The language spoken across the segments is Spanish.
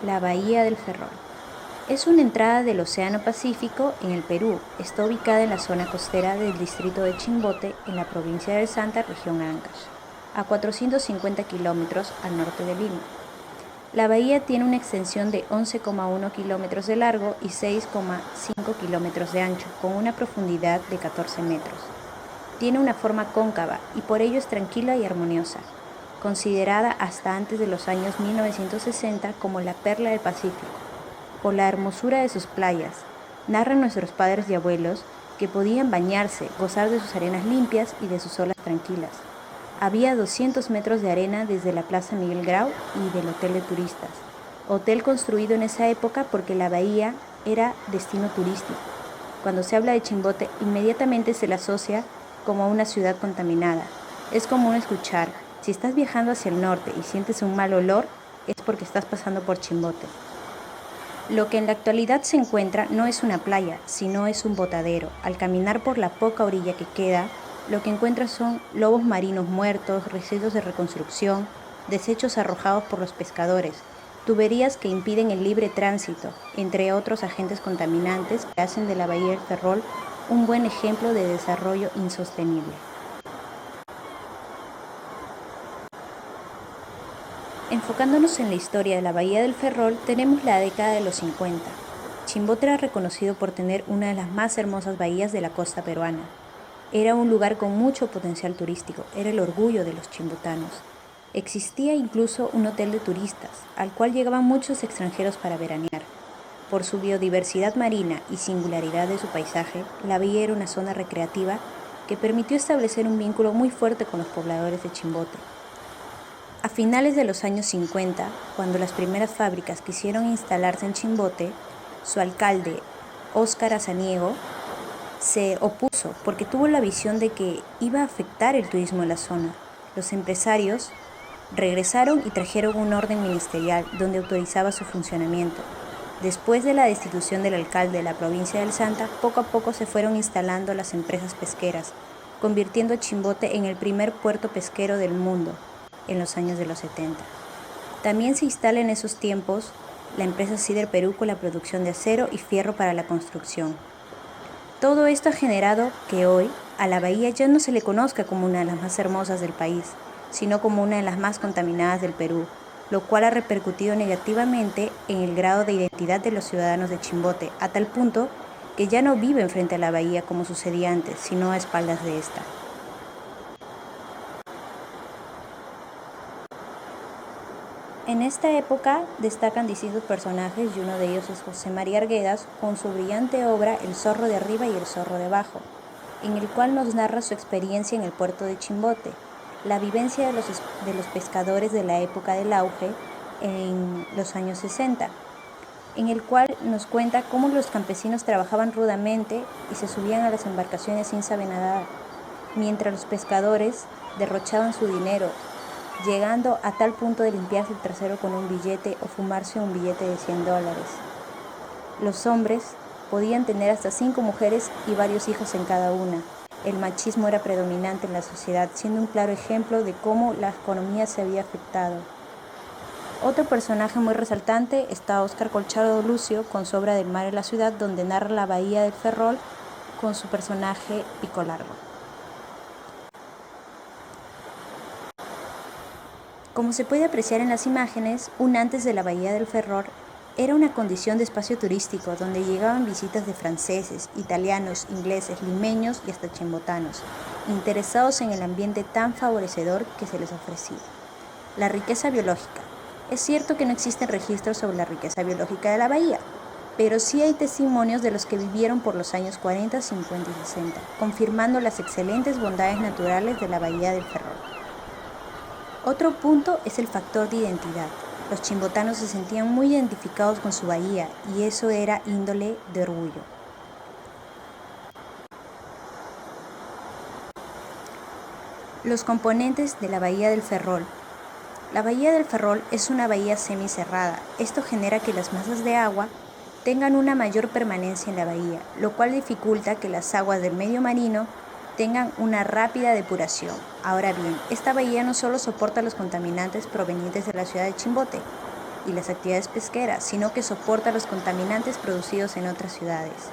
La Bahía del Ferrol. Es una entrada del Océano Pacífico en el Perú. Está ubicada en la zona costera del distrito de Chimbote, en la provincia del Santa, región Ancash, a 450 kilómetros al norte de Lima. La bahía tiene una extensión de 11,1 kilómetros de largo y 6,5 kilómetros de ancho, con una profundidad de 14 metros. Tiene una forma cóncava y por ello es tranquila y armoniosa, considerada hasta antes de los años 1960 como la perla del Pacífico, por la hermosura de sus playas. Narran nuestros padres y abuelos que podían bañarse, gozar de sus arenas limpias y de sus olas tranquilas. Había 200 metros de arena desde la Plaza Miguel Grau y del Hotel de Turistas, hotel construido en esa época porque la bahía era destino turístico. Cuando se habla de Chimbote, inmediatamente se la asocia como una ciudad contaminada. Es común escuchar: si estás viajando hacia el norte y sientes un mal olor, es porque estás pasando por Chimbote. Lo que en la actualidad se encuentra no es una playa, sino es un botadero. Al caminar por la poca orilla que queda, lo que encuentras son lobos marinos muertos, residuos de reconstrucción, desechos arrojados por los pescadores, tuberías que impiden el libre tránsito, entre otros agentes contaminantes que hacen de la Bahía del Ferrol un buen ejemplo de desarrollo insostenible. Enfocándonos en la historia de la Bahía del Ferrol, tenemos la década de los 50. Chimbote era reconocido por tener una de las más hermosas bahías de la costa peruana. Era un lugar con mucho potencial turístico, era el orgullo de los chimbotanos. Existía incluso un hotel de turistas, al cual llegaban muchos extranjeros para veranear. Por su biodiversidad marina y singularidad de su paisaje, la bahía era una zona recreativa que permitió establecer un vínculo muy fuerte con los pobladores de Chimbote. A finales de los años 50, cuando las primeras fábricas quisieron instalarse en Chimbote, su alcalde, Óscar Azaniego, se opuso porque tuvo la visión de que iba a afectar el turismo en la zona. Los empresarios regresaron y trajeron un orden ministerial donde autorizaba su funcionamiento. Después de la destitución del alcalde de la provincia del Santa, poco a poco se fueron instalando las empresas pesqueras, convirtiendo a Chimbote en el primer puerto pesquero del mundo en los años de los 70. También se instala en esos tiempos la empresa Sider Perú con la producción de acero y fierro para la construcción. Todo esto ha generado que hoy a la bahía ya no se le conozca como una de las más hermosas del país, sino como una de las más contaminadas del Perú, lo cual ha repercutido negativamente en el grado de identidad de los ciudadanos de Chimbote, a tal punto que ya no viven frente a la bahía como sucedía antes, sino a espaldas de esta. En esta época destacan distintos personajes y uno de ellos es José María Arguedas con su brillante obra El zorro de arriba y el zorro de abajo, en el cual nos narra su experiencia en el puerto de Chimbote, la vivencia de los pescadores de la época del auge en los años 60, en el cual nos cuenta cómo los campesinos trabajaban rudamente y se subían a las embarcaciones sin saber nadar, mientras los pescadores derrochaban su dinero, llegando a tal punto de limpiarse el trasero con un billete o fumarse un billete de $100. Los hombres podían tener hasta 5 mujeres y varios hijos en cada una. El machismo era predominante en la sociedad, siendo un claro ejemplo de cómo la economía se había afectado. Otro personaje muy resaltante está Óscar Colchado Lucio con su obra Del mar en la ciudad, donde narra la bahía del Ferrol con su personaje Pico Largo. Como se puede apreciar en las imágenes, un antes de la Bahía del Ferrol era una condición de espacio turístico donde llegaban visitas de franceses, italianos, ingleses, limeños y hasta chimbotanos, interesados en el ambiente tan favorecedor que se les ofrecía. La riqueza biológica. Es cierto que no existen registros sobre la riqueza biológica de la bahía, pero sí hay testimonios de los que vivieron por los años 40, 50 y 60, confirmando las excelentes bondades naturales de la Bahía del Ferrol. Otro punto es el factor de identidad. Los chimbotanos se sentían muy identificados con su bahía y eso era índole de orgullo. Los componentes de la Bahía del Ferrol. La Bahía del Ferrol es una bahía semicerrada. Esto genera que las masas de agua tengan una mayor permanencia en la bahía, lo cual dificulta que las aguas del medio marino tengan una rápida depuración. Ahora bien, esta bahía no solo soporta los contaminantes provenientes de la ciudad de Chimbote, y las actividades pesqueras, sino que soporta los contaminantes producidos en otras ciudades.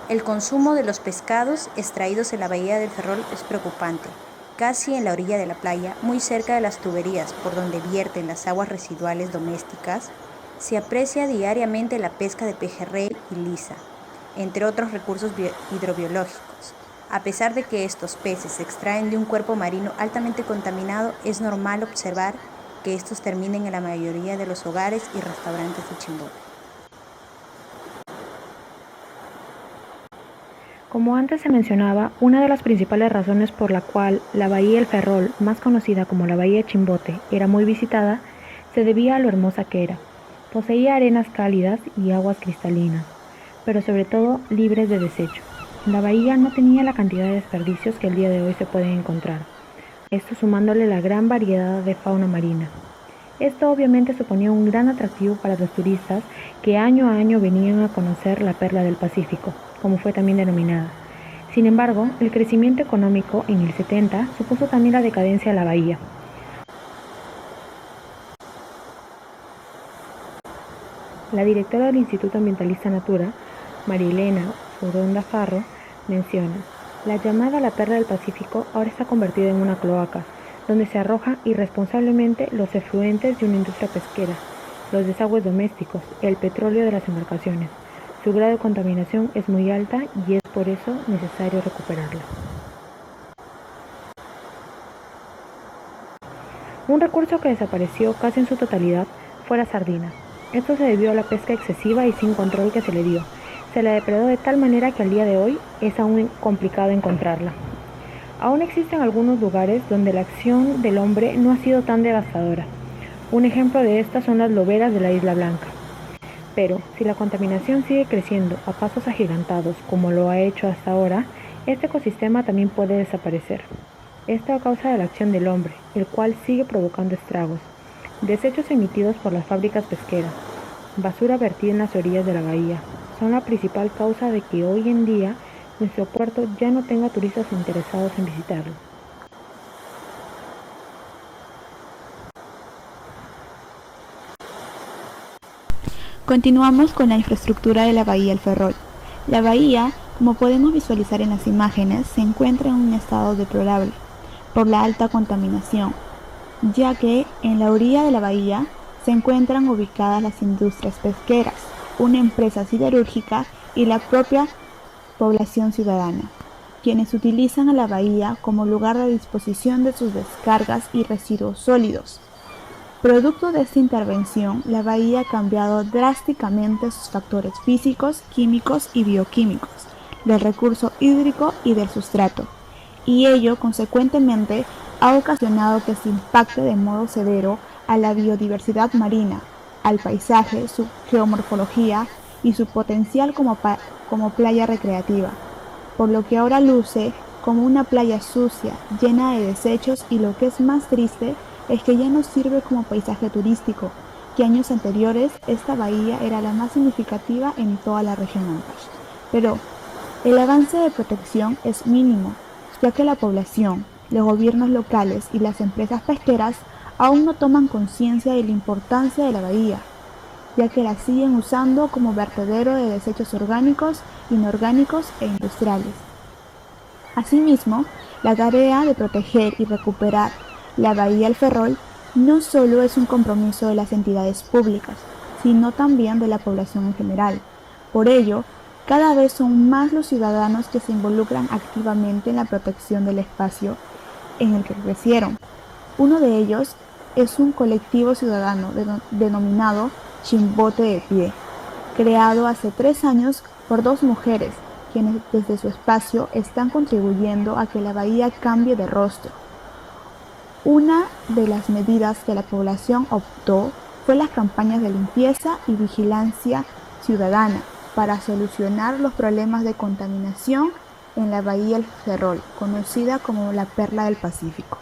El consumo de los pescados extraídos en la bahía del Ferrol es preocupante. Casi en la orilla de la playa, muy cerca de las tuberías por donde vierten las aguas residuales domésticas, se aprecia diariamente la pesca de pejerrey y lisa, entre otros recursos hidrobiológicos. A pesar de que estos peces se extraen de un cuerpo marino altamente contaminado, es normal observar que estos terminen en la mayoría de los hogares y restaurantes de Chimbote. Como antes se mencionaba, una de las principales razones por la cual la bahía El Ferrol, más conocida como la bahía de Chimbote, era muy visitada, se debía a lo hermosa que era. Poseía arenas cálidas y aguas cristalinas, pero sobre todo libres de desecho. La bahía no tenía la cantidad de desperdicios que el día de hoy se pueden encontrar, esto sumándole la gran variedad de fauna marina. Esto obviamente suponía un gran atractivo para los turistas que año a año venían a conocer la perla del Pacífico, como fue también denominada. Sin embargo, el crecimiento económico en el 70 supuso también la decadencia de la bahía. La directora del Instituto Ambientalista Natura, María Elena Foronda Farro, menciona: la llamada la perla del Pacífico ahora está convertida en una cloaca, donde se arrojan irresponsablemente los efluentes de una industria pesquera, los desagües domésticos, el petróleo de las embarcaciones. Su grado de contaminación es muy alta y es por eso necesario recuperarla. Un recurso que desapareció casi en su totalidad fue la sardina. Esto se debió a la pesca excesiva y sin control que se le dio. Se la depredó de tal manera que al día de hoy es aún complicado encontrarla. Aún existen algunos lugares donde la acción del hombre no ha sido tan devastadora. Un ejemplo de estas son las loberas de la Isla Blanca. Pero, si la contaminación sigue creciendo a pasos agigantados como lo ha hecho hasta ahora, este ecosistema también puede desaparecer. Esto a causa de la acción del hombre, el cual sigue provocando estragos. Desechos emitidos por las fábricas pesqueras, basura vertida en las orillas de la bahía, son la principal causa de que hoy en día nuestro puerto ya no tenga turistas interesados en visitarlo. Continuamos con la infraestructura de la bahía El Ferrol. La bahía, como podemos visualizar en las imágenes, se encuentra en un estado deplorable por la alta contaminación, ya que en la orilla de la bahía se encuentran ubicadas las industrias pesqueras, una empresa siderúrgica y la propia población ciudadana, quienes utilizan a la bahía como lugar de disposición de sus descargas y residuos sólidos. Producto de esta intervención, la bahía ha cambiado drásticamente sus factores físicos, químicos y bioquímicos, del recurso hídrico y del sustrato, y ello, consecuentemente, ha ocasionado que se impacte de modo severo a la biodiversidad marina, al paisaje, su geomorfología y su potencial como playa recreativa, por lo que ahora luce como una playa sucia, llena de desechos, y lo que es más triste es que ya no sirve como paisaje turístico, que años anteriores esta bahía era la más significativa en toda la región Ancash. Pero el avance de protección es mínimo, ya que la población, los gobiernos locales y las empresas pesqueras aún no toman conciencia de la importancia de la bahía, ya que la siguen usando como vertedero de desechos orgánicos, inorgánicos e industriales. Asimismo, la tarea de proteger y recuperar la bahía El Ferrol no solo es un compromiso de las entidades públicas, sino también de la población en general. Por ello, cada vez son más los ciudadanos que se involucran activamente en la protección del espacio en el que crecieron. Uno de ellos es un colectivo ciudadano denominado Chimbote de Pie, creado hace 3 años por 2 mujeres, quienes desde su espacio están contribuyendo a que la bahía cambie de rostro. Una de las medidas que la población optó fue las campañas de limpieza y vigilancia ciudadana para solucionar los problemas de contaminación en la bahía El Ferrol, conocida como la Perla del Pacífico.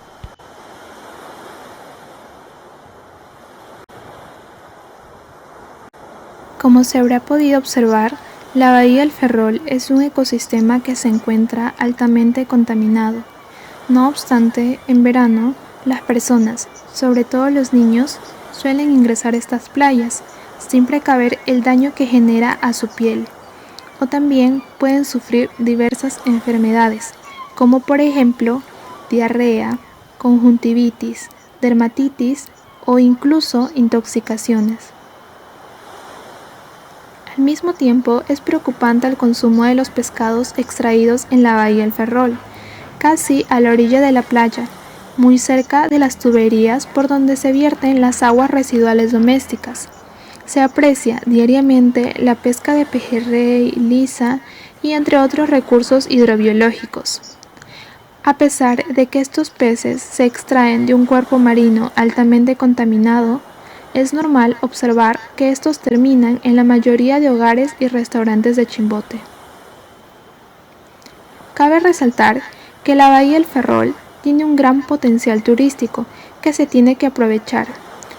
Como se habrá podido observar, la bahía El Ferrol es un ecosistema que se encuentra altamente contaminado. No obstante, en verano, las personas, sobre todo los niños, suelen ingresar a estas playas, sin precaver el daño que genera a su piel. O también pueden sufrir diversas enfermedades, como por ejemplo diarrea, conjuntivitis, dermatitis o incluso intoxicaciones. Al mismo tiempo, es preocupante el consumo de los pescados extraídos en la bahía El Ferrol, casi a la orilla de la playa, muy cerca de las tuberías por donde se vierten las aguas residuales domésticas. Se aprecia diariamente la pesca de pejerrey, lisa y entre otros recursos hidrobiológicos. A pesar de que estos peces se extraen de un cuerpo marino altamente contaminado, es normal observar que estos terminan en la mayoría de hogares y restaurantes de Chimbote. Cabe resaltar que la bahía El Ferrol tiene un gran potencial turístico que se tiene que aprovechar.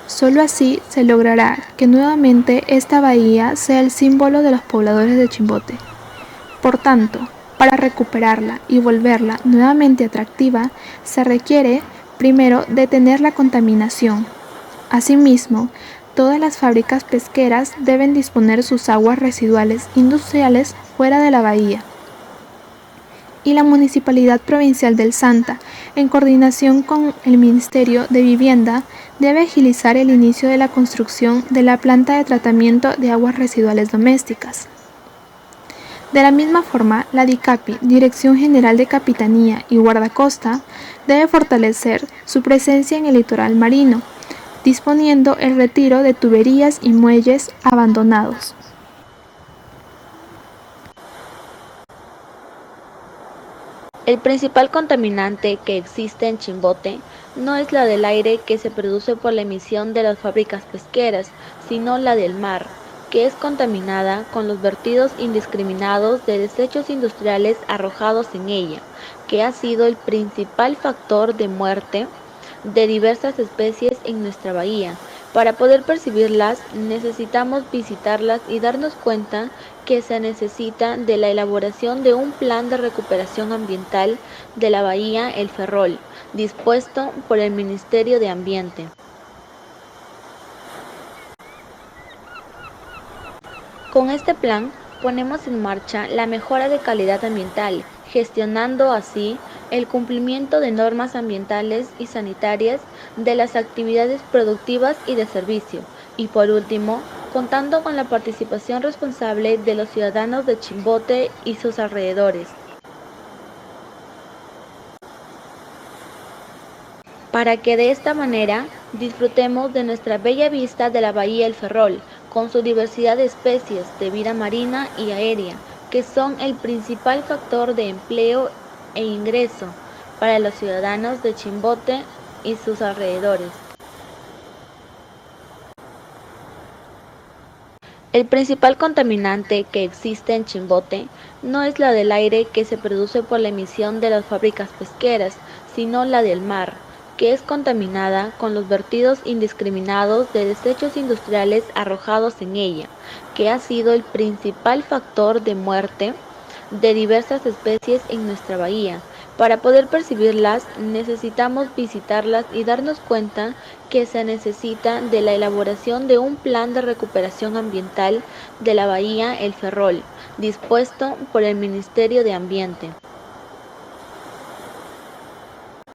Solo así se logrará que nuevamente esta bahía sea el símbolo de los pobladores de Chimbote. Por tanto, para recuperarla y volverla nuevamente atractiva, se requiere primero detener la contaminación. Asimismo, todas las fábricas pesqueras deben disponer sus aguas residuales industriales fuera de la bahía. Y la Municipalidad Provincial del Santa, en coordinación con el Ministerio de Vivienda, debe agilizar el inicio de la construcción de la planta de tratamiento de aguas residuales domésticas. De la misma forma, la DICAPI, Dirección General de Capitanía y Guardacosta, debe fortalecer su presencia en el litoral marino, disponiendo el retiro de tuberías y muelles abandonados. El principal contaminante que existe en Chimbote no es la del aire que se produce por la emisión de las fábricas pesqueras, sino la del mar, que es contaminada con los vertidos indiscriminados de desechos industriales arrojados en ella, que ha sido el principal factor de muerte de diversas especies en nuestra bahía. Para poder percibirlas, necesitamos visitarlas y darnos cuenta que se necesita de la elaboración de un plan de recuperación ambiental de la bahía El Ferrol, dispuesto por el Ministerio de Ambiente. Con este plan, ponemos en marcha la mejora de calidad ambiental, gestionando así el cumplimiento de normas ambientales y sanitarias de las actividades productivas y de servicio, y por último, contando con la participación responsable de los ciudadanos de Chimbote y sus alrededores. Para que de esta manera disfrutemos de nuestra bella vista de la bahía El Ferrol, con su diversidad de especies de vida marina y aérea, que son el principal factor de empleo e ingreso para los ciudadanos de Chimbote y sus alrededores. El principal contaminante que existe en Chimbote no es la del aire que se produce por la emisión de las fábricas pesqueras, sino la del mar, que es contaminada con los vertidos indiscriminados de desechos industriales arrojados en ella, que ha sido el principal factor de muerte de diversas especies en nuestra bahía. Para poder percibirlas, necesitamos visitarlas y darnos cuenta que se necesita de la elaboración de un plan de recuperación ambiental de la bahía El Ferrol, dispuesto por el Ministerio de Ambiente.